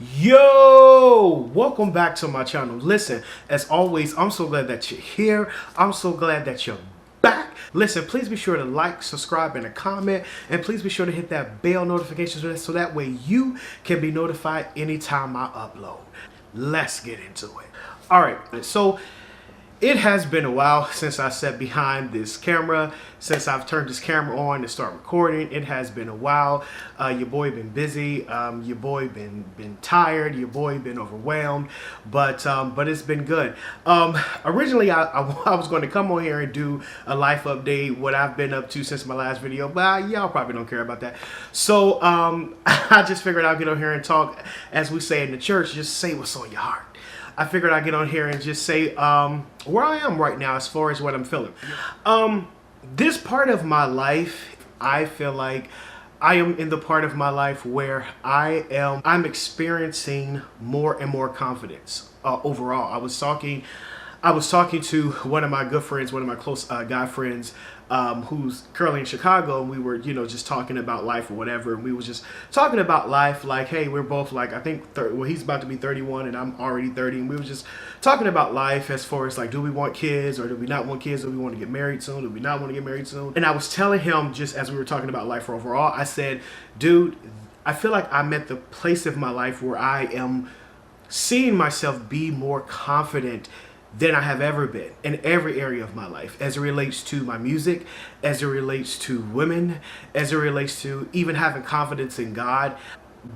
Yo, welcome back to my channel. Listen, as always, I'm so glad that you're here. I'm so glad that you're back. Listen, please be sure to like, subscribe, and a comment, and please be sure to hit that bell notification so that way you can be notified anytime I upload. Let's get into it. All right, so it has been a while since I sat behind this camera, since I've turned this camera on to start recording. It has been a while. Your boy been busy. Your boy been tired. Your boy been overwhelmed. But it's been good. Originally, I was going to come on here and do a life update, what I've been up to since my last video, but y'all probably don't care about that. So I just figured I'll get on here and talk, as we say in the church, just say what's on your heart. I figured I'd get on here and just say where I am right now as far as what I'm feeling. This part of my life, I feel like I am in the part of my life where I'm experiencing more and more confidence overall. I was talking to one of my good friends, one of my close guy friends, who's currently in Chicago, and we were, just talking about life or whatever. And we was just talking about life, like, hey, we're both like, I think, he's about to be 31 and I'm already 30. And we were just talking about life as far as like, do we want kids or do we not want kids? Do we want to get married soon? Do we not want to get married soon? And I was telling him, just as we were talking about life overall, I said, dude, I feel like I'm at the place of my life where I am seeing myself be more confident than I have ever been in every area of my life, as it relates to my music, as it relates to women, as it relates to even having confidence in God.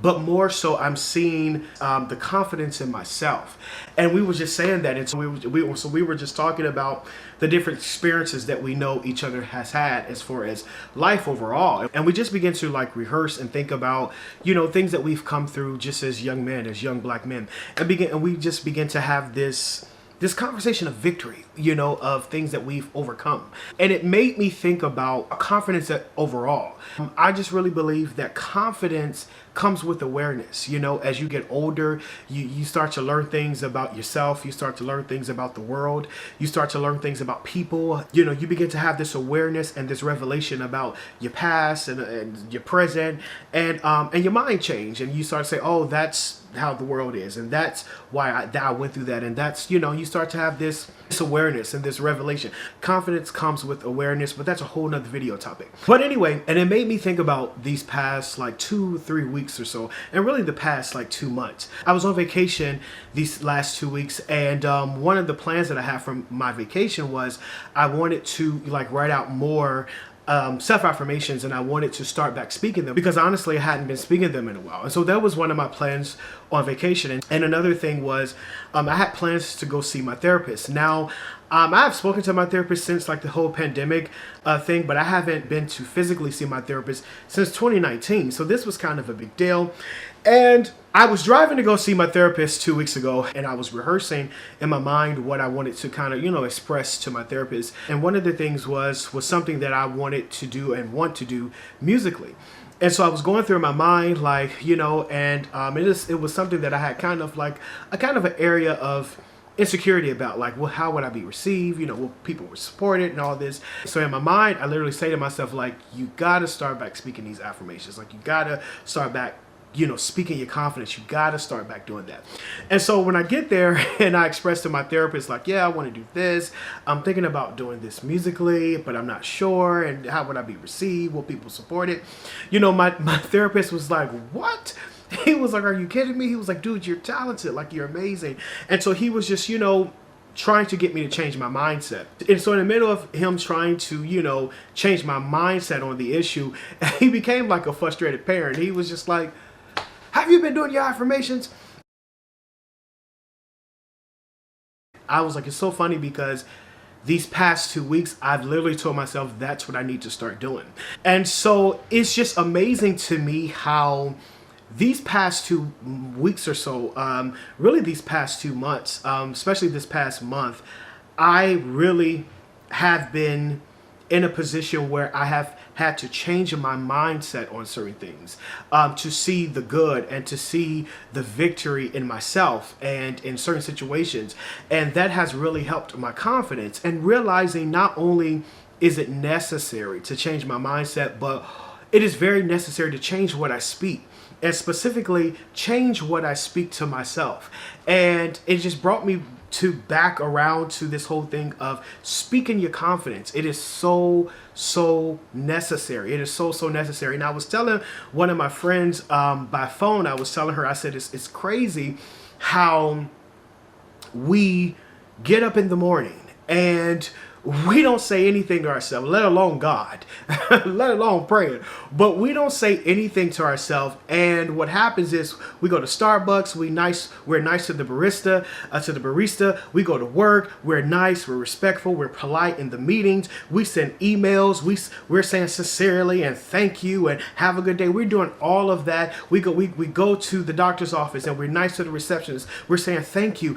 But more so, I'm seeing the confidence in myself. And we were just saying that. And so we were just talking about the different experiences that we know each other has had as far as life overall. And we just begin to like rehearse and think about, things that we've come through just as young men, as young black men. And we just begin to have this conversation of victory, of things that we've overcome. And it made me think about confidence overall. I just really believe that confidence comes with awareness. As you get older, you start to learn things about yourself. You start to learn things about the world. You start to learn things about people. You begin to have this awareness and this revelation about your past and your present, and your mind change. And you start to say, oh, that's how the world is, and that's why I went through that. And that's, you start to have this awareness and this revelation. Confidence comes with awareness, but that's a whole nother video topic. But anyway, and it made me think about these past like 2-3 weeks or so, and really the past like 2 months. I was on vacation these last 2 weeks, and one of the plans that I had from my vacation was I wanted to like write out more self-affirmations, and I wanted to start back speaking them, because honestly I hadn't been speaking them in a while. And so that was one of my plans on vacation. And another thing was I had plans to go see my therapist. Now I've spoken to my therapist since like the whole pandemic thing, but I haven't been to physically see my therapist since 2019. So this was kind of a big deal. And I was driving to go see my therapist 2 weeks ago, and I was rehearsing in my mind what I wanted to kind of, express to my therapist. And one of the things was something that I wanted to do and want to do musically. And so I was going through my mind, like, and it was something that I had kind of like an area of insecurity about, like, well, how would I be received? Will people support it and all this? So in my mind, I literally say to myself, like, you got to start back speaking these affirmations. Like, you got to start back speaking your confidence. You got to start back doing that. And so when I get there and I express to my therapist, like, yeah, I want to do this. I'm thinking about doing this musically, but I'm not sure. And how would I be received? Will people support it? My therapist was like, what? He was like, are you kidding me? He was like, dude, you're talented. Like, you're amazing. And so he was just, trying to get me to change my mindset. And so in the middle of him trying to, change my mindset on the issue, he became like a frustrated parent. He was just like, have you been doing your affirmations? I was like, it's so funny because these past 2 weeks, I've literally told myself that's what I need to start doing. And so it's just amazing to me how these past 2 weeks or so, really these past 2 months, especially this past month, I really have been in a position where I have had to change my mindset on certain things, to see the good and to see the victory in myself and in certain situations. And that has really helped my confidence, and realizing not only is it necessary to change my mindset, but it is very necessary to change what I speak. and specifically change what I speak to myself. And it just brought me to back around to this whole thing of speaking your confidence. It is so necessary. It is so necessary. And I was telling one of my friends by phone, I was telling her, I said, it's crazy how we get up in the morning and we don't say anything to ourselves, let alone God, let alone praying. But we don't say anything to ourselves. And what happens is we go to Starbucks, we're nice to the barista. We go to work, we're nice, we're respectful, we're polite in the meetings. We send emails, we're saying sincerely and thank you and have a good day. We're doing all of that. We go to the doctor's office and we're nice to the receptionist. We're saying thank you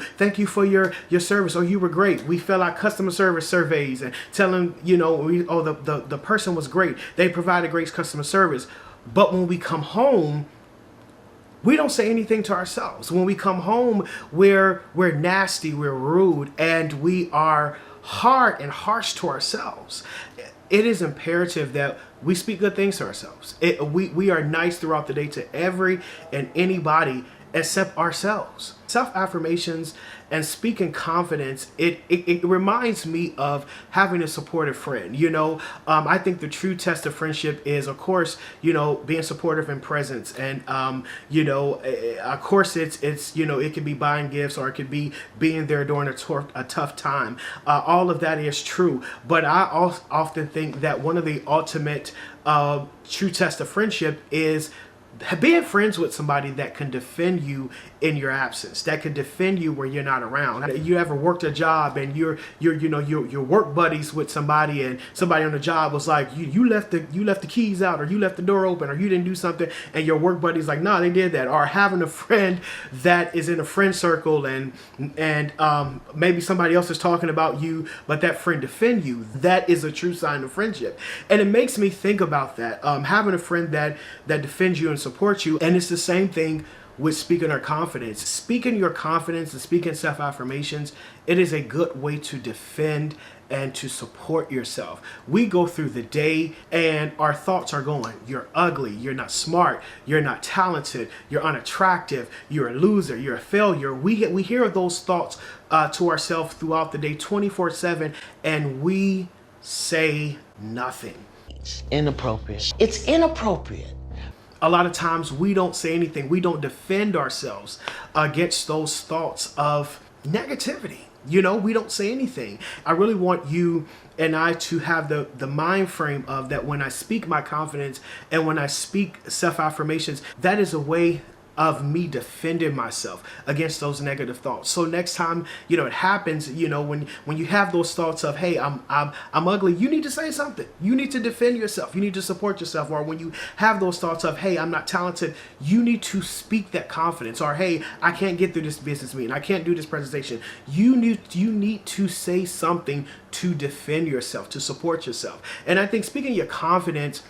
for your service, or you were great. We fill out customer service surveys and tell them, the person was great. They provided great customer service. But when we come home, we don't say anything to ourselves. When we come home, we're nasty, we're rude, and we are hard and harsh to ourselves. It is imperative that we speak good things to ourselves. We are nice throughout the day to every and anybody except ourselves. Self-affirmations and speaking confidence, it reminds me of having a supportive friend. I think the true test of friendship is, of course, being supportive in presence. And, of course, it's it could be buying gifts, or it could be being there during a tough time. All of that is true. But I often think that one of the ultimate true test of friendship is being friends with somebody that can defend you in your absence, that can defend you where you're not around. You ever worked a job and you're work buddies with somebody, and somebody on the job was like, you left the keys out, or you left the door open, or you didn't do something, and your work buddy's like, nah, they did that. Or having a friend that is in a friend circle and maybe somebody else is talking about you, but that friend defend you. That is a true sign of friendship. And it makes me think about that, having a friend that defends you and supports you. And it's the same thing with speaking our confidence. Speaking your confidence and speaking self-affirmations, it is a good way to defend and to support yourself. We go through the day and our thoughts are going, you're ugly, you're not smart, you're not talented, you're unattractive, you're a loser, you're a failure. We hear those thoughts to ourselves throughout the day 24/7, and we say nothing. Inappropriate. It's inappropriate. A lot of times we don't say anything. We don't defend ourselves against those thoughts of negativity. We don't say anything. I really want you and I to have the mind frame of that when I speak my confidence and when I speak self-affirmations, that is a way of me defending myself against those negative thoughts. So next time, it happens, when you have those thoughts of, hey, I'm ugly, you need to say something. You need to defend yourself. You need to support yourself. Or when you have those thoughts of, hey, I'm not talented, you need to speak that confidence. Or, hey, I can't get through this business meeting, I can't do this presentation. You need to say something to defend yourself, to support yourself. And I think speaking your confidence,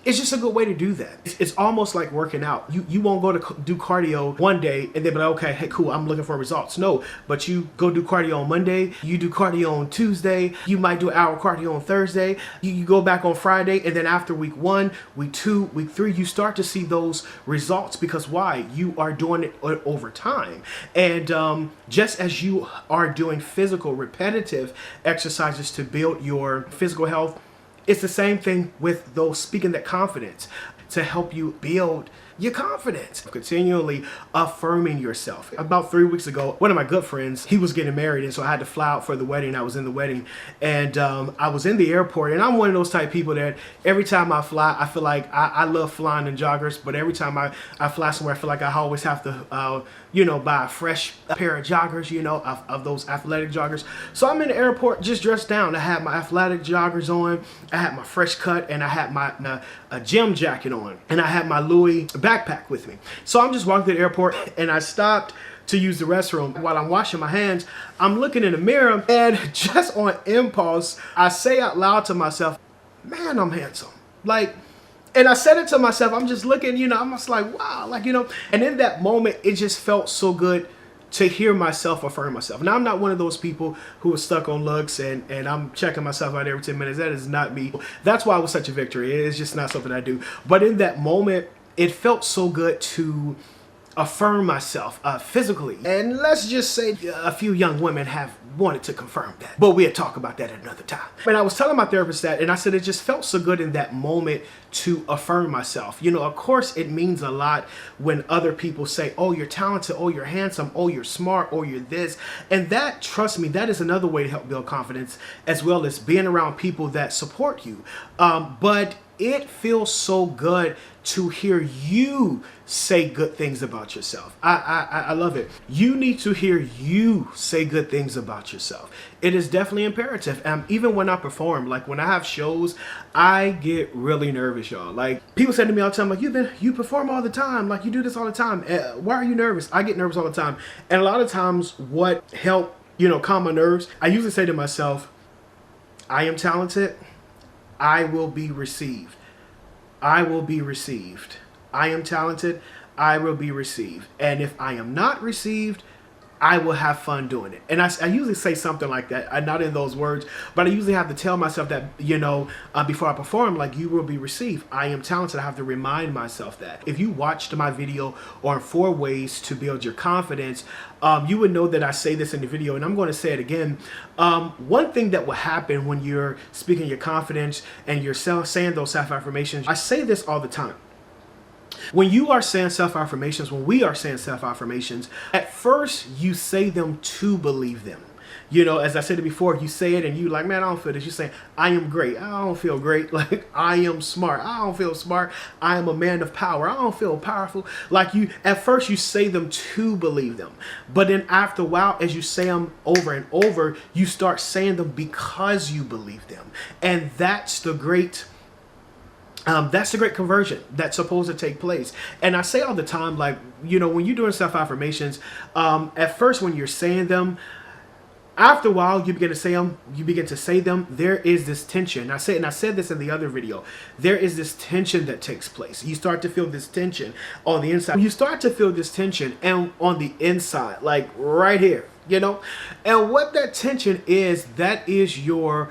it's just a good way to do that. It's almost like working out. You won't go to do cardio one day and then be like, okay, hey, cool, I'm looking for results. No, but you go do cardio on Monday, you do cardio on Tuesday, you might do an hour cardio on Thursday, you go back on Friday, and then after week 1, week 2, week 3, you start to see those results. Because why? You are doing it over time. And just as you are doing physical repetitive exercises to build your physical health, it's the same thing with those speaking that confidence to help you build your confidence. Continually affirming yourself. About 3 weeks ago, one of my good friends, he was getting married, and so I had to fly out for the wedding. I was in the wedding, and I was in the airport, and I'm one of those type of people that every time I fly, I feel like I love flying in joggers, but every time I fly somewhere, I feel like I always have to buy a fresh pair of joggers, of those athletic joggers. So I'm in the airport just dressed down. I had my athletic joggers on, I had my fresh cut, and I had my a gym jacket on, and I had my Louis backpack with me. So I'm just walking to the airport, and I stopped to use the restroom. While I'm washing my hands, I'm looking in the mirror, and just on impulse, I say out loud to myself, man, I'm handsome. And I said it to myself. I'm just looking, I'm just like, wow, and in that moment, it just felt so good to hear myself affirm myself. Now, I'm not one of those people who are stuck on looks and I'm checking myself out every 10 minutes. That is not me. That's why it was such a victory. It's just not something I do. But in that moment, it felt so good to affirm myself physically. And let's just say a few young women have wanted to confirm that, but we'll talk about that at another time. And I was telling my therapist that, and I said it just felt so good in that moment to affirm myself. You know, of course it means a lot when other people say, oh, you're talented, oh, you're handsome, oh, you're smart, oh, you're this. And that, trust me, that is another way to help build confidence, as well as being around people that support you. But it feels so good to hear you say good things about yourself. I love it. You need to hear you say good things about yourself. It is definitely imperative. Even when I perform, like when I have shows, I get really nervous, y'all. Like people say to me all the time, like you perform all the time, like you do this all the time. Why are you nervous? I get nervous all the time. And a lot of times what help, calm my nerves, I usually say to myself, I am talented. I will be received. I will be received. I am talented. I will be received. And if I am not received, I will have fun doing it. And I usually say something like that, not in those words, but I usually have to tell myself that, before I perform, like, you will be received. I am talented. I have to remind myself that. If you watched my video on 4 ways to build your confidence, you would know that I say this in the video, and I'm going to say it again. One thing that will happen when you're speaking your confidence and you're saying those self-affirmations, I say this all the time. When you are saying self-affirmations, when we are saying self-affirmations, at first you say them to believe them. As I said before, you say it and you like, man, I don't feel this. You say, I am great. I don't feel great. Like, I am smart. I don't feel smart. I am a man of power. I don't feel powerful. Like at first you say them to believe them. But then after a while, as you say them over and over, you start saying them because you believe them. And that's the great conversion that's supposed to take place. And I say all the time, like, when you're doing self-affirmations, at first when you're saying them, after a while you begin to say them, there is this tension. I said this in the other video. There is this tension that takes place. You start to feel this tension on the inside. You start to feel this tension and on the inside, like right here, And what that tension is, that is your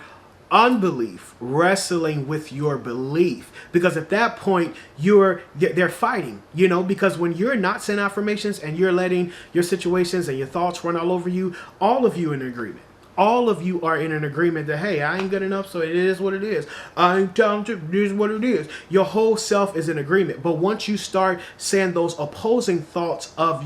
unbelief wrestling with your belief, because at that point they're fighting, because when you're not saying affirmations and you're letting your situations and your thoughts run all over you, all of you in agreement. All of you are in an agreement that, hey, I ain't good enough, so it is what it is. I ain't talented, it is what it is. Your whole self is in agreement. But once you start saying those opposing thoughts of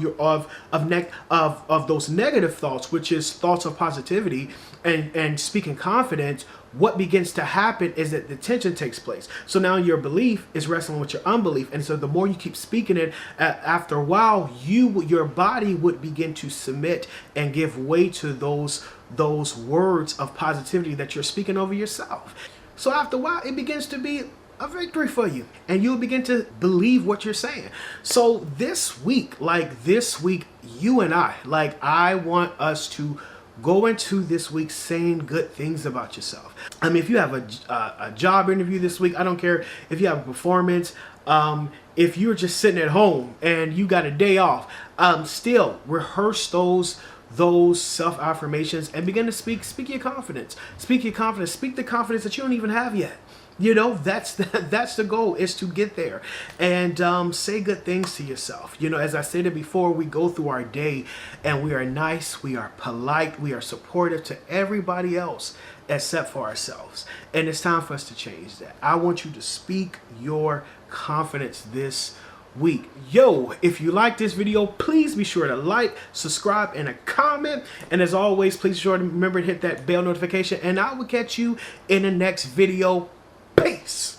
those negative thoughts, which is thoughts of positivity and speaking confidence, what begins to happen is that the tension takes place. So now your belief is wrestling with your unbelief. And so the more you keep speaking it, after a while, your body would begin to submit and give way to those words of positivity that you're speaking over yourself. So after a while, it begins to be a victory for you, and you'll begin to believe what you're saying. So this week, you and I want us to go into this week saying good things about yourself. I mean, if you have a job interview this week, I don't care if you have a performance, if you're just sitting at home and you got a day off, still rehearse those self-affirmations and begin to speak your confidence. Speak your confidence. Speak the confidence that you don't even have yet. That's the goal, is to get there and say good things to yourself. As I stated before, we go through our day and we are nice, we are polite, we are supportive to everybody else except for ourselves. And it's time for us to change that. I want you to speak your confidence this week. If you like this video, please be sure to like, subscribe, and a comment. And as always, please be sure to remember to hit that bell notification. And I will catch you in the next video. Peace.